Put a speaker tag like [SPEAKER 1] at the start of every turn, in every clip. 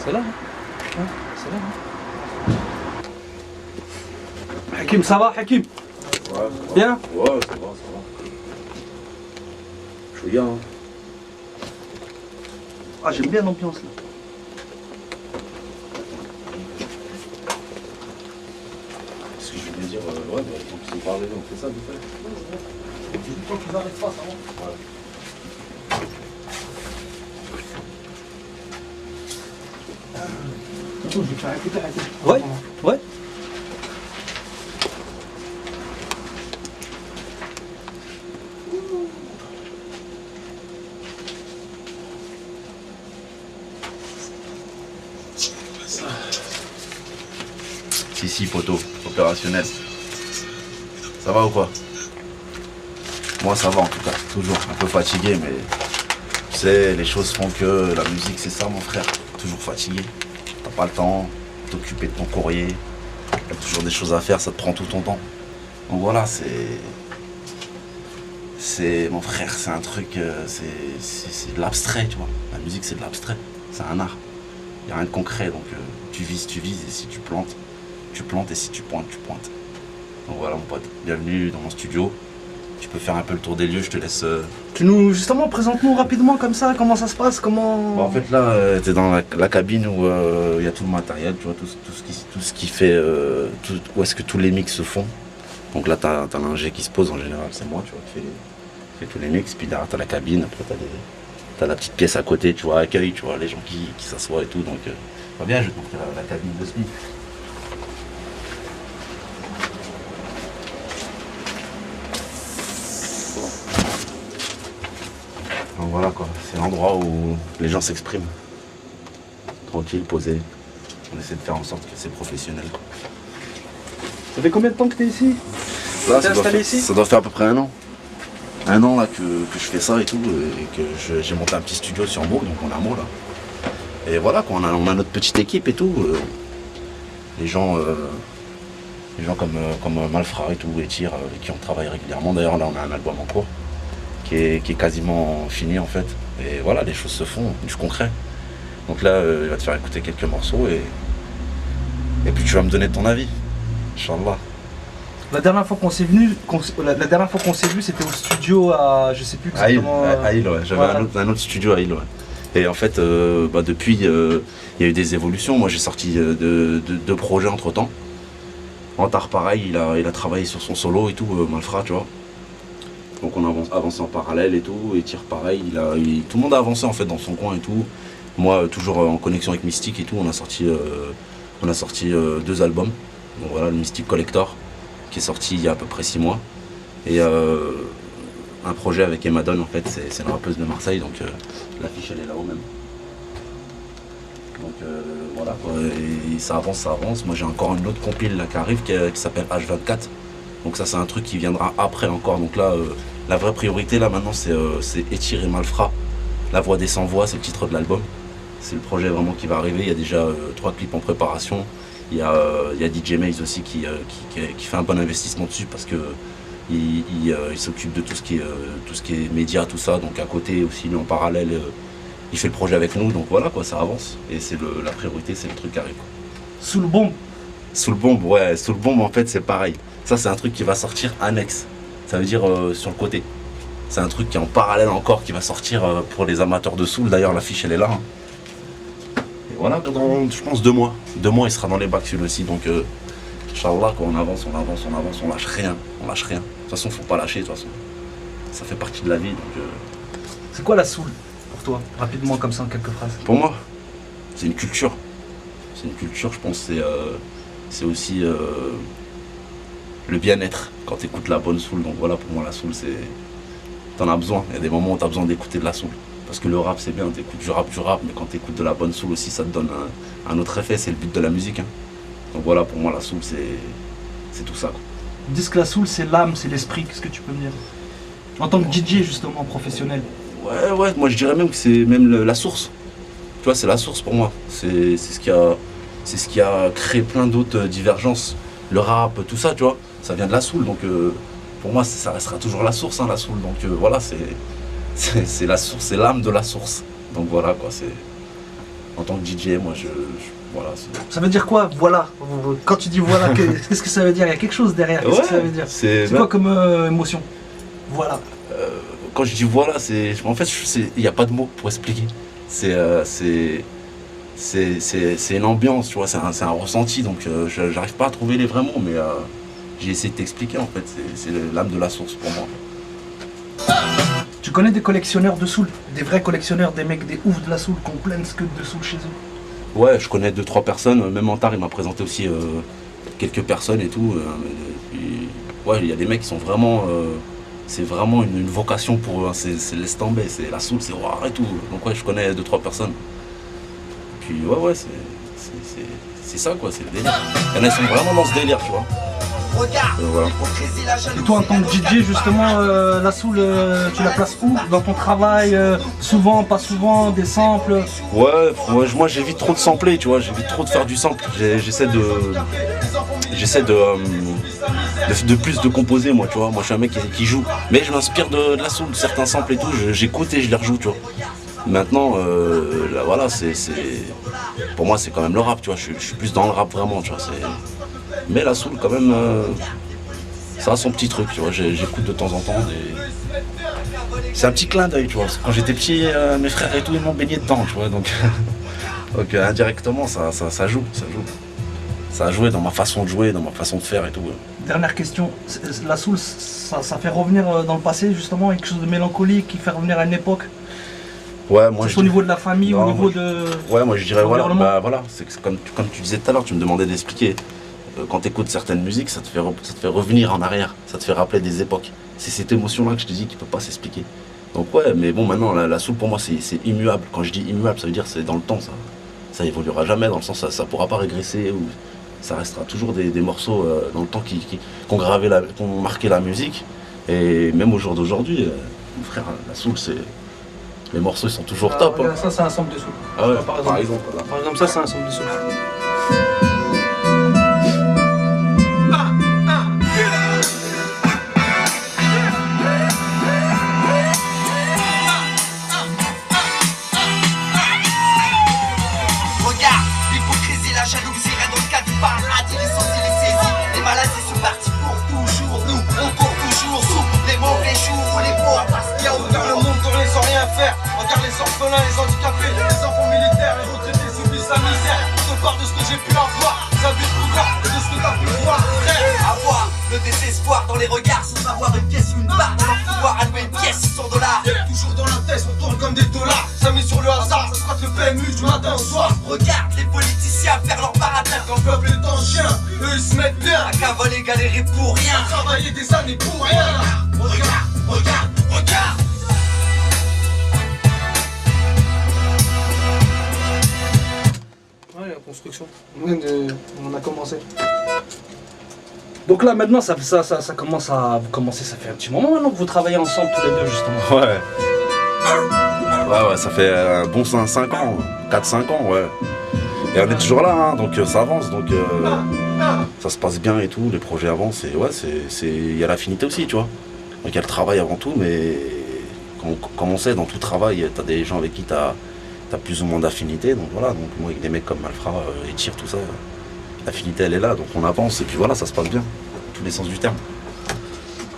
[SPEAKER 1] C'est là, hein. Ouais, c'est là. Hein. Hakim, ça va, Hakim?
[SPEAKER 2] Ouais,
[SPEAKER 1] bien?
[SPEAKER 2] Ouais, ça va. Je suis bien. Hein.
[SPEAKER 1] Ah, j'aime bien l'ambiance là.
[SPEAKER 2] Ce que je voulais dire, ouais, bah, tant qu'ils sont pas arrivés, on fait ça, vite fait.
[SPEAKER 1] Tant qu'ils n'arrivent pas, ça va.
[SPEAKER 2] Ouais.
[SPEAKER 1] Je vais faire écouter Hakim. Ouais, ouais.
[SPEAKER 2] Si, poteau, opérationnel. Ça va ou quoi? Moi ça va en tout cas, toujours un peu fatigué, mais tu sais, les choses font que la musique c'est ça mon frère, toujours fatigué. T'as pas le temps de t'occuper de ton courrier, t'as toujours des choses à faire, ça te prend tout ton temps. Donc voilà, c'est mon frère, c'est un truc, c'est de l'abstrait, tu vois. La musique c'est de l'abstrait, c'est un art. Il n'y a rien de concret, donc tu vises, et si tu plantes, et si tu pointes, tu pointes. Donc voilà mon pote, bienvenue dans mon studio. Tu peux faire un peu le tour des lieux, je te laisse...
[SPEAKER 1] Justement, présente-nous rapidement comme ça, comment ça se passe, comment...
[SPEAKER 2] Bon, en fait là, t'es dans la cabine où il y a tout le matériel, tu vois, tout ce qui fait... où est-ce que tous les mix se font. Donc là, t'as l'ingé qui se pose en général, c'est moi, tu vois, qui fait tous les mix. Puis derrière, t'as la cabine, après t'as la petite pièce à côté, tu vois, accueil, tu vois, les gens qui s'assoient et tout. Donc, va bien, je vais te montrer la cabine de Smith. Donc voilà quoi, c'est l'endroit où les gens s'expriment. Tranquille, posé. On essaie de faire en sorte que c'est professionnel. Quoi.
[SPEAKER 1] Ça fait combien de temps que t'es ici?
[SPEAKER 2] Là,
[SPEAKER 1] T'es installé ici?
[SPEAKER 2] ça doit faire à peu près 1 an. 1 an là que je fais ça et tout, et que j'ai monté un petit studio sur Meaux, donc on est à Meaux là. Et voilà quoi, on a notre petite équipe et tout. Les gens comme Malfra et tout, et Tyr, avec qui on travaille régulièrement. D'ailleurs là on a un album en cours qui est quasiment fini en fait. Et voilà, les choses se font, du concret. Donc là, il va te faire écouter quelques morceaux et puis tu vas me donner ton avis. Inch'Allah.
[SPEAKER 1] La dernière fois qu'on s'est vu, c'était au studio à, je sais plus exactement.
[SPEAKER 2] À Île, ouais. J'avais un autre studio à Île, ouais. Et en fait, depuis, il y a eu des évolutions. Moi, j'ai sorti deux projets entre temps. Antar, pareil, il a travaillé sur son solo et tout, Malfra, tu vois. Donc on a avancé en parallèle et tout. Et Tyr, pareil, tout le monde a avancé en fait dans son coin et tout. Moi, toujours en connexion avec Mystique et tout, on a sorti 2 albums. Donc voilà, le Mystique Collector, qui est sorti il y a à peu près 6 mois. Et un projet avec Emadon, en fait, c'est une rappeuse de Marseille, donc l'affiche elle est là-haut même. Donc voilà quoi, et ça avance. Moi j'ai encore une autre compile là, qui arrive qui s'appelle H24. Donc ça c'est un truc qui viendra après encore. Donc là, la vraie priorité là maintenant c'est étirer Malfra. La voix des sans voix, c'est le titre de l'album. C'est le projet vraiment qui va arriver. Il y a déjà 3 clips en préparation. Il y a DJ Maze aussi qui fait un bon investissement dessus parce que il s'occupe de tout ce qui est médias, tout ça. Donc à côté aussi, lui, en parallèle, il fait le projet avec nous. Donc voilà quoi, ça avance. Et c'est la priorité, c'est le truc qui arrive.
[SPEAKER 1] Sous le bombe.
[SPEAKER 2] Sous le bombe, ouais. Sous le bombe, en fait, c'est pareil. Ça, c'est un truc qui va sortir annexe. Ça veut dire sur le côté. C'est un truc qui est en parallèle encore, qui va sortir pour les amateurs de soul. D'ailleurs, l'affiche, elle est là. Hein. Et voilà, dans, je pense 2 mois. 2 mois, il sera dans les bacs celui aussi. Donc, Inch'Allah, quand on avance, on lâche rien. On lâche rien. De toute façon, faut pas lâcher, de toute façon. Ça fait partie de la vie. Donc,
[SPEAKER 1] c'est quoi la soul pour toi? Rapidement, comme ça, en quelques phrases.
[SPEAKER 2] Pour moi, c'est une culture. C'est une culture, je pense, c'est aussi le bien-être quand tu écoutes la bonne soul. Donc voilà, pour moi, la soul, c'est... T'en as besoin. Il y a des moments où t'as besoin d'écouter de la soul. Parce que le rap, c'est bien, t'écoutes du rap, mais quand t'écoutes de la bonne soul aussi, ça te donne un autre effet. C'est le but de la musique. Hein. Donc voilà, pour moi, la soul, c'est tout ça. Quoi.
[SPEAKER 1] Ils disent que la soul, c'est l'âme, c'est l'esprit. Qu'est-ce que tu peux me dire? En tant que DJ, justement, professionnel.
[SPEAKER 2] Ouais, moi je dirais même que c'est même la source. Tu vois, c'est la source pour moi. C'est ce qui a créé plein d'autres divergences. Le rap, tout ça, tu vois, ça vient de la soul. Donc pour moi, ça restera toujours la source, hein, la soul. Donc voilà, c'est la source, c'est l'âme de la source. Donc voilà, quoi, c'est... en tant que DJ, moi voilà.
[SPEAKER 1] Ça veut dire quoi, voilà? Quand tu dis voilà, qu'est-ce que ça veut dire? Il y a quelque chose derrière, qu'est-ce que ça veut dire? C'est quoi comme émotion? Voilà.
[SPEAKER 2] Quand je dis voilà, en fait, il n'y a pas de mots pour expliquer. C'est une ambiance, tu vois, c'est un ressenti, donc j'arrive pas à trouver les vrais mots, mais j'ai essayé de t'expliquer en fait, c'est l'âme de la source pour moi.
[SPEAKER 1] Tu connais des collectionneurs de soul, des vrais collectionneurs, des mecs, des oufs de la soul, qui ont plein de scuds de soul chez eux?
[SPEAKER 2] Ouais, je connais 2-3 personnes, même Antar il m'a présenté aussi quelques personnes et tout. Ouais, il y a des mecs qui sont vraiment, c'est vraiment une vocation pour eux, hein. C'est laisse tomber, c'est la soul, c'est rare et tout. Donc ouais, je connais 2-3 personnes. Et puis ouais, c'est ça quoi, c'est le délire. Il y en a qui sont vraiment dans ce délire, tu vois. Voilà.
[SPEAKER 1] Et toi en tant que DJ justement, la soul, tu la places où? Dans ton travail, souvent, pas souvent, des samples?
[SPEAKER 2] Ouais, moi j'évite trop de sampler, tu vois, j'évite trop de faire du sample. J'essaie de plus de composer, moi, tu vois. Moi je suis un mec qui joue, mais je m'inspire de la soul, certains samples et tout, j'écoute et je les rejoue, tu vois. Maintenant, là, voilà, pour moi c'est quand même le rap, tu vois, je suis plus dans le rap vraiment, tu vois. Mais la soul quand même, ça a son petit truc, tu vois, j'écoute de temps en temps c'est un petit clin d'œil, tu vois, parce que quand j'étais petit, mes frères et tout, ils m'ont baigné dedans, tu vois, donc, donc indirectement ça joue. Ça a joué dans ma façon de jouer, dans ma façon de faire et tout.
[SPEAKER 1] Dernière question, la soul, ça fait revenir dans le passé justement, quelque chose de mélancolique qui fait revenir à une époque?
[SPEAKER 2] Ouais, moi
[SPEAKER 1] au niveau de la famille, au niveau de...
[SPEAKER 2] Ouais, moi je dirais voilà, c'est comme tu disais tout à l'heure, tu me demandais d'expliquer. Quand tu écoutes certaines musiques, ça te fait revenir en arrière, ça te fait rappeler des époques. C'est cette émotion-là que je te dis qui peut pas s'expliquer. Donc ouais, mais bon, maintenant la soul pour moi c'est immuable. Quand je dis immuable, ça veut dire c'est dans le temps, ça évoluera jamais, dans le sens ça pourra pas régresser, ou ça restera toujours des morceaux dans le temps qui ont marqué la musique. Et même au jour d'aujourd'hui, mon frère, la soul les morceaux ils sont toujours top.
[SPEAKER 1] Regarde, ça c'est un sample de soul.
[SPEAKER 2] Ah ouais,
[SPEAKER 1] par exemple, voilà. Par exemple, ça c'est un sample de soul.
[SPEAKER 3] Regarde les orphelins, les handicapés, les enfants militaires, les retraités subissent la misère. Je te parle de ce que j'ai pu avoir, ça but de pouvoir et de ce que t'as pu voir, frère. Avoir le désespoir dans les regards, sans avoir une pièce ou une barre, dans leur pouvoir allouer une pièce, $100. Toujours dans la tête, on tourne comme des dollars. Ça met sur le hasard, ça se rate le PMU du matin au soir. Regarde les politiciens faire leur paradin. Quand le peuple est en chien, eux ils se mettent bien. À cavaler, galérer pour rien, travailler des années pour rien. Regarde.
[SPEAKER 1] Ouais, la construction. On a commencé. Donc là maintenant ça commence à vous commencer, ça fait un petit moment maintenant que vous travaillez ensemble tous les deux justement.
[SPEAKER 2] Ouais, ça fait un bon 5 ans, 4-5 ans, ouais. Et on est toujours là, hein, donc ça avance, donc ça se passe bien et tout, les projets avancent, et ouais, il y a l'affinité aussi, tu vois. Donc il y a le travail avant tout, mais comme on sait, dans tout travail, t'as des gens avec qui t'as plus ou moins d'affinité, donc voilà, donc moi avec des mecs comme Malfra, et Tire, tout ça, l'affinité elle est là, donc on avance, et puis voilà, ça se passe bien, dans tous les sens du terme.
[SPEAKER 4] De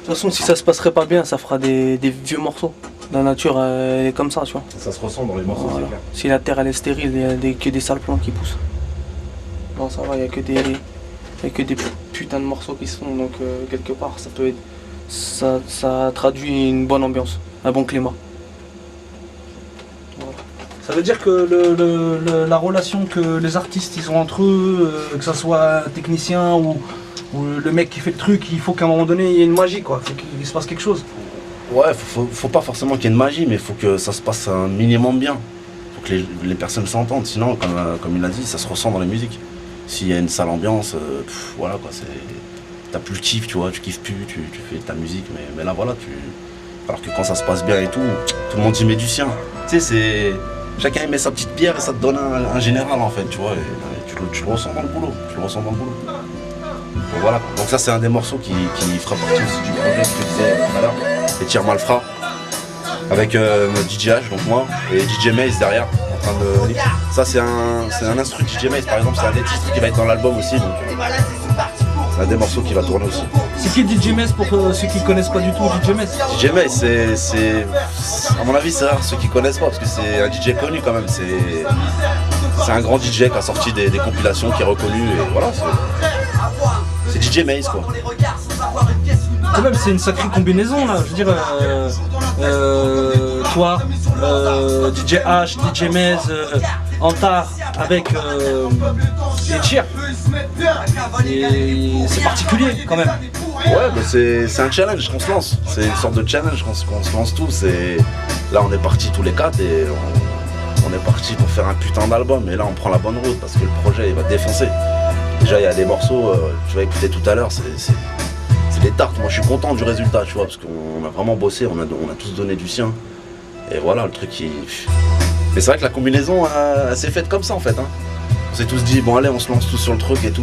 [SPEAKER 4] toute façon, si ça se passerait pas bien, ça fera des vieux morceaux. La nature elle est comme ça, tu vois.
[SPEAKER 2] Ça se ressent dans les morceaux,
[SPEAKER 4] Voilà.
[SPEAKER 2] c'est clair.
[SPEAKER 4] Si la terre elle est stérile, il y a que des sales plants qui poussent. Non, ça va, il y a que des putains de morceaux qui se font, donc quelque part, ça peut être, ça traduit une bonne ambiance, un bon climat.
[SPEAKER 1] Ça veut dire que la relation que les artistes ils ont entre eux, que ce soit un technicien ou le mec qui fait le truc, il faut qu'à un moment donné il y ait une magie quoi, il faut qu'il se passe quelque chose.
[SPEAKER 2] Ouais, faut pas forcément qu'il y ait une magie, mais il faut que ça se passe un minimum bien. Faut que les personnes s'entendent, sinon, comme il a dit, ça se ressent dans la musique. S'il y a une sale ambiance, voilà quoi, t'as plus le kiff, tu vois, tu kiffes plus, tu fais ta musique, mais là voilà, alors que quand ça se passe bien et tout le monde y met du sien. Tu sais, chacun y met sa petite pierre et ça te donne un général en fait, tu vois, et tu le ressens dans le boulot, Donc voilà, donc ça c'est un des morceaux qui fera partie aussi du projet que je te disais tout à l'heure. Et Tire Malfra avec DJ H, donc moi, et DJ Maze derrière, train de. Ça, c'est un instru de DJ Maze, par exemple, c'est un des titres qui va être dans l'album aussi. Donc, c'est un des morceaux qui va tourner aussi.
[SPEAKER 1] C'est qui DJ Maze pour ceux qui connaissent pas du tout DJ Maze?
[SPEAKER 2] DJ Maze, à mon avis, c'est rare ceux qui connaissent pas, parce que c'est un DJ connu quand même. C'est un grand DJ qui a sorti des compilations, qui est reconnu, et voilà. C'est DJ Maze, quoi.
[SPEAKER 1] Quand même, c'est une sacrée combinaison là. Je veux dire, toi, DJ H, DJ Maze, Antar avec les Cheer. Et c'est particulier quand même.
[SPEAKER 2] Ouais, bah c'est un challenge qu'on se lance. C'est une sorte de challenge qu'on se lance tous. Et là, on est partis tous les quatre et on est parti pour faire un putain d'album. Et là, on prend la bonne route parce que le projet il va défoncer. Déjà, il y a des morceaux, tu vas écouter tout à l'heure, c'est des tartes. Moi, je suis content du résultat, tu vois, parce qu'on a vraiment bossé, on a tous donné du sien. Et voilà, le truc qui. Mais c'est vrai que la combinaison, elle s'est faite comme ça en fait. Hein. On s'est tous dit, bon, allez, on se lance tous sur le truc et tout.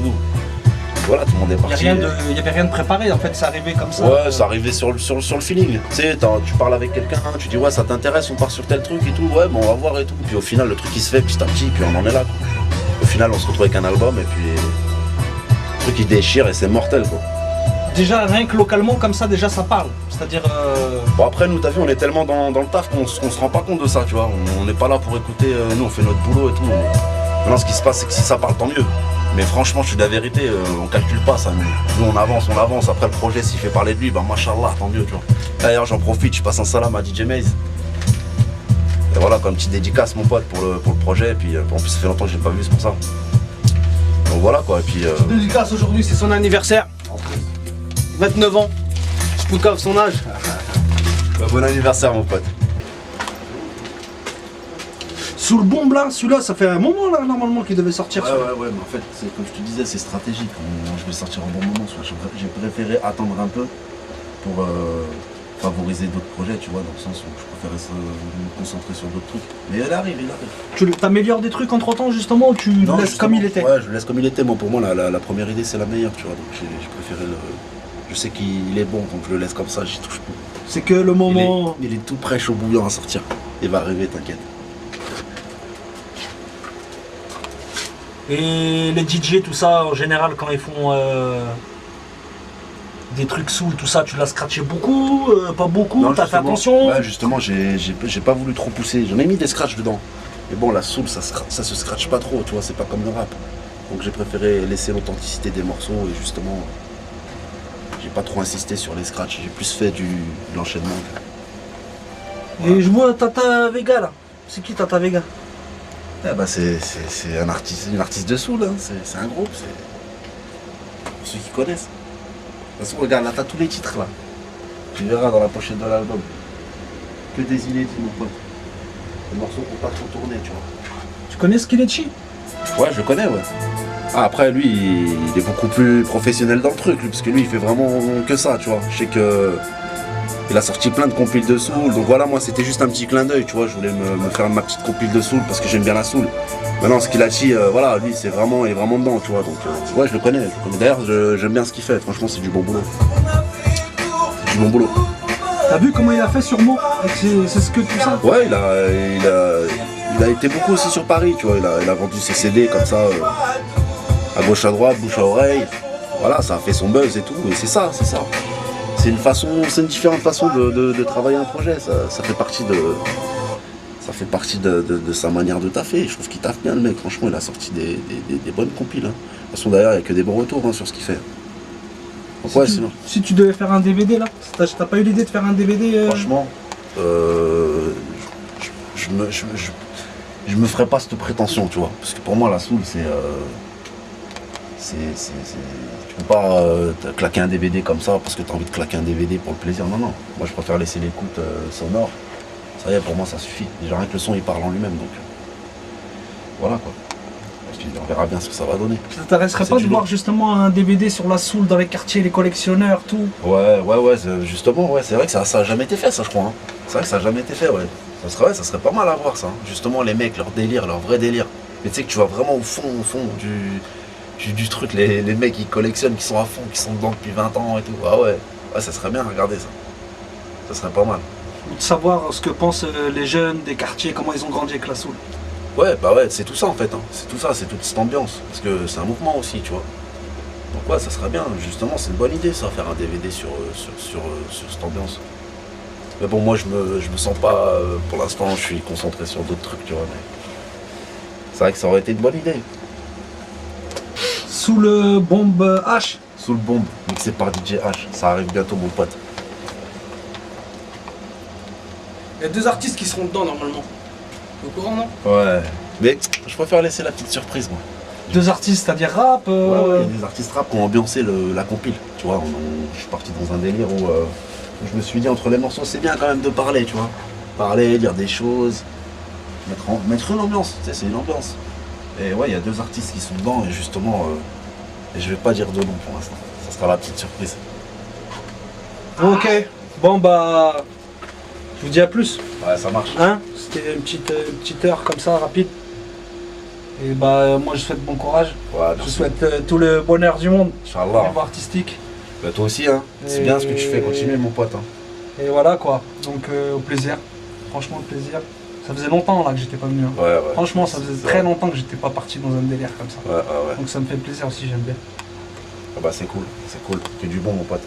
[SPEAKER 2] Voilà, tout le monde est parti.
[SPEAKER 1] Il n'y avait rien de préparé en fait, ça arrivait comme ça.
[SPEAKER 2] Ouais, ça arrivait sur le feeling. Tu sais, tu parles avec quelqu'un, tu dis ouais, ça t'intéresse, on part sur tel truc et tout, ouais, bon, on va voir et tout. Puis au final, le truc il se fait petit à petit, puis on en est là. Quoi. Au final, on se retrouve avec un album et puis le truc il déchire et c'est mortel quoi.
[SPEAKER 1] Déjà, rien que localement, comme ça, déjà ça parle. C'est-à-dire.
[SPEAKER 2] Bon, après, nous, t'as vu, on est tellement dans le taf qu'on se rend pas compte de ça, tu vois. On n'est pas là pour écouter, nous, on fait notre boulot et tout. Maintenant, ce qui se passe, c'est que si ça parle, tant mieux. Mais franchement, je suis de la vérité, on calcule pas ça. Nous, on avance. Après, le projet, s'il fait parler de lui, bah, machallah, tant mieux, tu vois. D'ailleurs, j'en profite, je passe un salam à DJ Maze. Et voilà, comme petite dédicace, mon pote, pour le projet. Et puis, en plus, ça fait longtemps que je l'ai pas vu, c'est pour ça. Donc voilà, quoi. Et puis.
[SPEAKER 1] Dédicace aujourd'hui, c'est son anniversaire. 29 ans. Je vous coffre son âge.
[SPEAKER 2] Bah, bon anniversaire, mon pote.
[SPEAKER 1] Sous le bombe là, celui-là, ça fait un moment là, normalement, qu'il devait sortir.
[SPEAKER 2] Ouais, mais en fait, comme je te disais, c'est stratégique. Je vais sortir un bon moment. J'ai préféré attendre un peu pour favoriser d'autres projets, tu vois, dans le sens où je préférais me concentrer sur d'autres trucs. Mais il arrive.
[SPEAKER 1] Tu t'améliores des trucs entre temps, justement, ou tu le laisses comme il était?
[SPEAKER 2] Ouais, je le laisse comme il était. Moi, pour moi, la première idée, c'est la meilleure, tu vois. Donc, j'ai préféré le. Je sais qu'il est bon, donc je le laisse comme ça, j'y touche plus.
[SPEAKER 1] C'est que le moment.
[SPEAKER 2] Il est tout prêt, chaud bouillant à sortir. Il va arriver, t'inquiète.
[SPEAKER 1] Et les DJ, tout ça, en général, quand ils font des trucs soul, tout ça, tu l'as scratché beaucoup, pas beaucoup, t'as fait attention?
[SPEAKER 2] Ouais, justement, j'ai pas voulu trop pousser. J'en ai mis des scratchs dedans. Mais bon, la soul, ça se scratche pas trop, tu vois, c'est pas comme le rap. Donc j'ai préféré laisser l'authenticité des morceaux et justement. J'ai pas trop insisté sur les scratchs, j'ai plus fait de l'enchaînement.
[SPEAKER 1] Voilà. Et je vois Tata Vega là. C'est qui Tata Vega?
[SPEAKER 2] Eh bah c'est une artiste de soul, hein. C'est un groupe, c'est. Pour ceux qui connaissent. De toute façon, regarde, là t'as tous les titres là. Tu verras dans la pochette de l'album. Que des inédits, mon pote. Des morceaux qui n'ont pas trop tourné, tu vois.
[SPEAKER 1] Tu connais Skelechi?
[SPEAKER 2] Ouais, je le connais, ouais. Ah, après, lui, il est beaucoup plus professionnel dans le truc, lui, parce que lui, il fait vraiment que ça, tu vois. Je sais que il a sorti plein de compiles de soul, donc voilà, moi, c'était juste un petit clin d'œil, tu vois. Je voulais me faire ma petite compile de soul parce que j'aime bien la soul. Maintenant, ce qu'il a dit, voilà, lui, il est vraiment dedans, tu vois. Donc, ouais, je le connais. D'ailleurs, j'aime bien ce qu'il fait. Franchement, c'est du bon boulot. C'est du bon boulot.
[SPEAKER 1] T'as vu comment il a fait sur moi? C'est ce que tout ça?
[SPEAKER 2] Ouais, il a été beaucoup aussi sur Paris, tu vois. Il a vendu ses CD comme ça. À gauche à droite, bouche à oreille, voilà, ça a fait son buzz et tout, et c'est ça. C'est une différente façon de travailler un projet, ça fait partie de sa manière de taffer. Je trouve qu'il taffe bien le mec, franchement il a sorti des bonnes compiles. Hein. De toute façon d'ailleurs il n'y a que des bons retours sur ce qu'il fait. Donc, ouais,
[SPEAKER 1] si tu devais faire un DVD là, t'as pas eu l'idée de faire un DVD
[SPEAKER 2] Franchement, je me ferais pas cette prétention, tu vois, parce que pour moi la soul tu peux pas claquer un DVD comme ça parce que tu as envie de claquer un DVD pour le plaisir. Non. Moi je préfère laisser l'écoute sonore. Ça y est, pour moi ça suffit. Déjà rien que le son il parle en lui-même, donc voilà quoi. Puis, on verra bien ce que ça va donner.
[SPEAKER 1] Ça t'intéresserait pas de voir justement un DVD sur la soul dans les quartiers, les collectionneurs, tout?
[SPEAKER 2] Ouais, justement, ouais, c'est vrai que ça a jamais été fait, ça je crois. Hein. C'est vrai que ça a jamais été fait, ouais. Ça serait pas mal à voir ça. Hein. Justement les mecs, leur délire, leur vrai délire. Mais tu sais que tu vas vraiment au fond du truc, les mecs qui collectionnent, qui sont à fond, qui sont dedans depuis 20 ans et tout. Ah ouais, ça serait bien, regardez ça. Ça serait pas mal.
[SPEAKER 1] De savoir ce que pensent les jeunes des quartiers, comment ils ont grandi avec la soul.
[SPEAKER 2] Ouais, bah ouais, c'est tout ça en fait. Hein. C'est tout ça, c'est toute cette ambiance. Parce que c'est un mouvement aussi, tu vois. Donc ouais, ça serait bien. Justement, c'est une bonne idée ça, faire un DVD sur cette ambiance. Mais bon, moi je me sens pas. Pour l'instant, je suis concentré sur d'autres trucs, tu vois. Mais c'est vrai que ça aurait été une bonne idée.
[SPEAKER 1] Sous le bombe H.
[SPEAKER 2] Sous le bombe, mixé par DJ H. Ça arrive bientôt, mon pote.
[SPEAKER 1] Il y a 2 artistes qui seront dedans normalement. T'es au courant, non?
[SPEAKER 2] Ouais. Mais je préfère laisser la petite surprise, moi.
[SPEAKER 1] 2 artistes, c'est-à-dire rap.
[SPEAKER 2] Ouais, il y a des artistes rap qui ont ambiancé la compile. Tu vois, je suis parti dans un délire où je me suis dit entre les morceaux, c'est bien quand même de parler, tu vois. Parler, dire des choses, mettre une ambiance, tu sais, c'est une ambiance. Et ouais, il y a 2 artistes qui sont dedans et justement, et je vais pas dire de nom pour l'instant. Ça sera la petite surprise.
[SPEAKER 1] Ok. Bon bah, je vous dis à plus.
[SPEAKER 2] Ouais, ça marche.
[SPEAKER 1] Hein? C'était une petite heure comme ça, rapide. Et bah moi je souhaite bon courage.
[SPEAKER 2] Ouais,
[SPEAKER 1] Je
[SPEAKER 2] merci.
[SPEAKER 1] souhaite tout le bonheur du monde au
[SPEAKER 2] Inch'Allah.
[SPEAKER 1] niveau artistique.
[SPEAKER 2] Bah, toi aussi, hein. C'est bien ce que tu fais, continue, mon pote. Hein.
[SPEAKER 1] Et voilà quoi. Donc au plaisir. Franchement au plaisir. Ça faisait longtemps là que j'étais pas venu. Hein.
[SPEAKER 2] Ouais, ouais.
[SPEAKER 1] Franchement ça faisait
[SPEAKER 2] C'est
[SPEAKER 1] très
[SPEAKER 2] vrai.
[SPEAKER 1] longtemps que j'étais pas parti dans un délire comme ça.
[SPEAKER 2] Ouais, ouais, ouais.
[SPEAKER 1] Donc ça me fait plaisir aussi, j'aime bien.
[SPEAKER 2] Ah bah c'est cool, que du bon, mon pote.